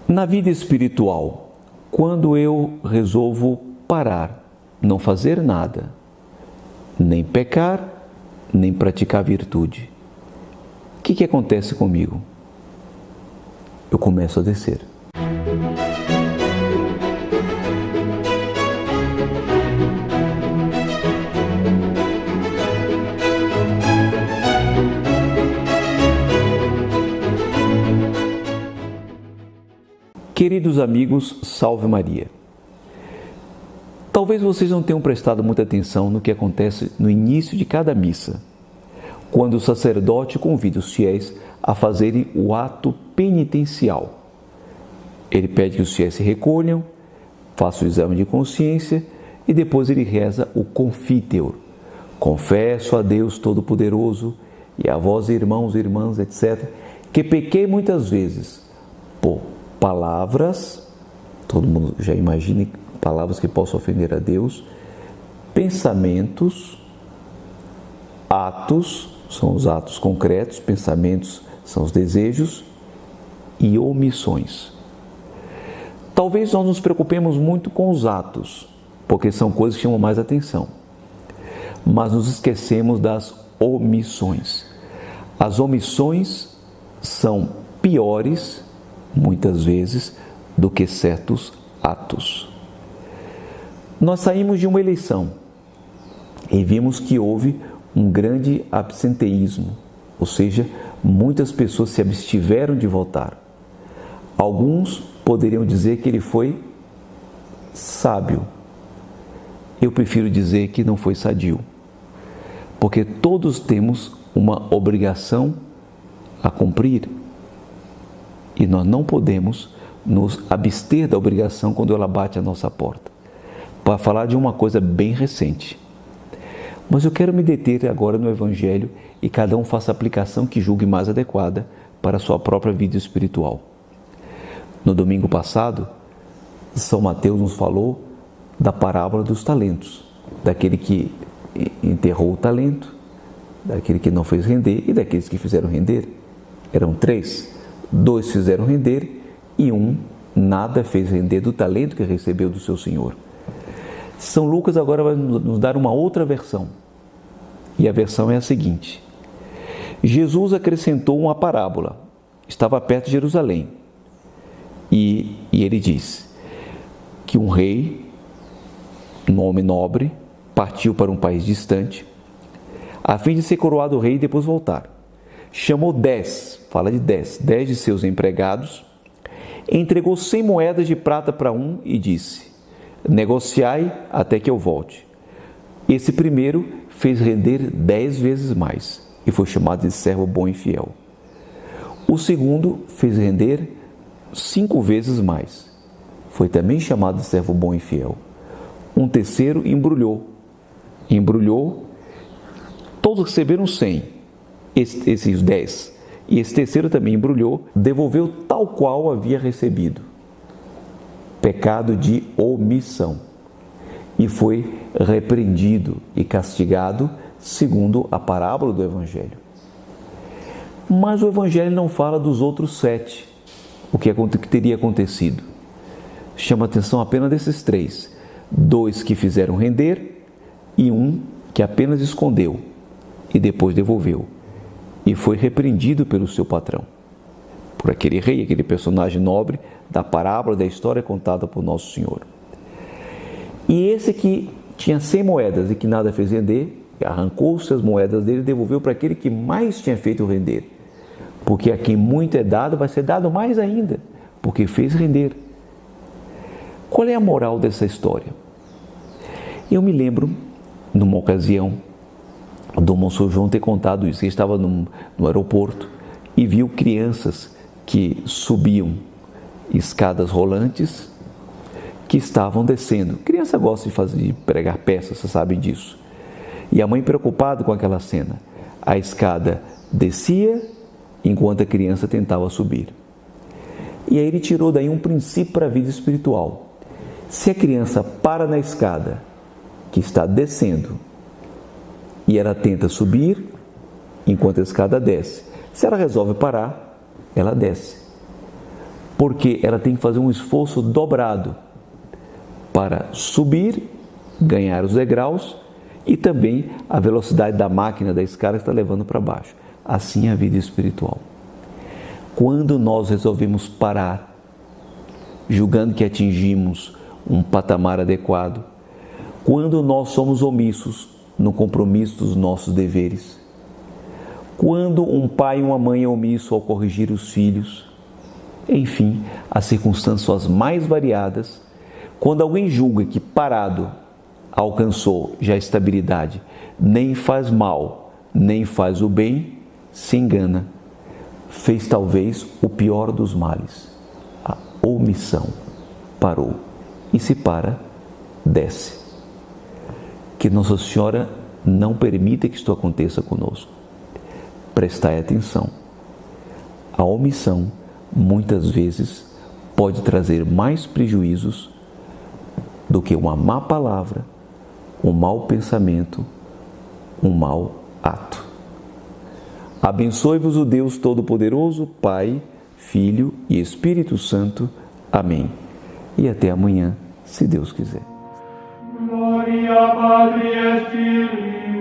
Na vida espiritual, quando eu resolvo parar, não fazer nada, nem pecar, nem praticar virtude, o que acontece comigo? Eu começo a descer. Queridos amigos, salve Maria. Talvez vocês não tenham prestado muita atenção no que acontece no início de cada missa, quando o sacerdote convida os fiéis a fazerem o ato penitencial. Ele pede que os fiéis se recolham, façam o exame de consciência e depois ele reza o Confiteor. Confesso a Deus Todo-Poderoso e a vós, irmãos e irmãs, etc., que pequei muitas vezes por palavras, todo mundo já imagina palavras que possam ofender a Deus, pensamentos, atos, são os atos concretos, pensamentos são os desejos, e omissões. Talvez nós nos preocupemos muito com os atos, porque são coisas que chamam mais atenção, mas nos esquecemos das omissões. As omissões são piores, muitas vezes, do que certos atos. Nós saímos de uma eleição e vimos que houve um grande absenteísmo, ou seja, muitas pessoas se abstiveram de votar. Alguns poderiam dizer que ele foi sábio. Eu prefiro dizer que não foi sadio, porque todos temos uma obrigação a cumprir e nós não podemos nos abster da obrigação quando ela bate à nossa porta. Para falar de uma coisa bem recente. Mas eu quero me deter agora no Evangelho e cada um faça a aplicação que julgue mais adequada para a sua própria vida espiritual. No domingo passado, São Mateus nos falou da parábola dos talentos, daquele que enterrou o talento, daquele que não fez render e daqueles que fizeram render. Eram 3, 2 fizeram render e 1 nada fez render do talento que recebeu do seu Senhor. São Lucas agora vai nos dar uma outra versão, e a versão é a seguinte: Jesus acrescentou uma parábola, estava perto de Jerusalém, e ele disse que um rei, um homem nobre, partiu para um país distante, a fim de ser coroado rei e depois voltar. Chamou 10 de seus empregados, entregou 100 moedas de prata para um e disse: negociai até que eu volte. Esse primeiro fez render 10 vezes mais e foi chamado de servo bom e fiel. O segundo fez render 5 vezes mais, foi também chamado de servo bom e fiel. Um terceiro embrulhou, todos receberam 100, esses 10, e esse terceiro também embrulhou, devolveu tal qual havia recebido. Pecado de omissão, e foi repreendido e castigado segundo a parábola do Evangelho. Mas o Evangelho não fala dos outros 7, o que teria acontecido. Chama a atenção apenas desses 3, 2 que fizeram render e 1 que apenas escondeu e depois devolveu, e foi repreendido pelo seu patrão, por aquele rei, aquele personagem nobre da parábola, da história contada por Nosso Senhor. E esse que tinha 100 moedas e que nada fez render, arrancou-se as moedas dele e devolveu para aquele que mais tinha feito render. Porque a quem muito é dado, vai ser dado mais ainda, porque fez render. Qual é a moral dessa história? Eu me lembro, numa ocasião, do Monsenhor João ter contado isso. Ele estava no aeroporto e viu crianças que subiam escadas rolantes que estavam descendo. Criança gosta de pregar peças, você sabe disso. E a mãe preocupada com aquela cena. A escada descia enquanto a criança tentava subir. E aí ele tirou daí um princípio para a vida espiritual. Se a criança para na escada que está descendo e ela tenta subir enquanto a escada desce, se ela resolve parar, ela desce. porque ela tem que fazer um esforço dobrado para subir, ganhar os degraus e também a velocidade da máquina, da escada que está levando para baixo. Assim é a vida espiritual. Quando nós resolvemos parar, julgando que atingimos um patamar adequado, quando nós somos omissos no compromisso dos nossos deveres, quando um pai e uma mãe é omisso ao corrigir os filhos, enfim, as circunstâncias mais variadas, quando alguém julga que parado alcançou já a estabilidade, nem faz mal, nem faz o bem, se engana. Fez talvez o pior dos males, a omissão. Parou. E se para, desce. Que Nossa Senhora não permita que isto aconteça conosco. Prestai atenção. A omissão, muitas vezes, pode trazer mais prejuízos do que uma má palavra, um mau pensamento, um mau ato. Abençoe-vos o Deus Todo-Poderoso, Pai, Filho e Espírito Santo. Amém. E até amanhã, se Deus quiser. Gloria Patri et Filii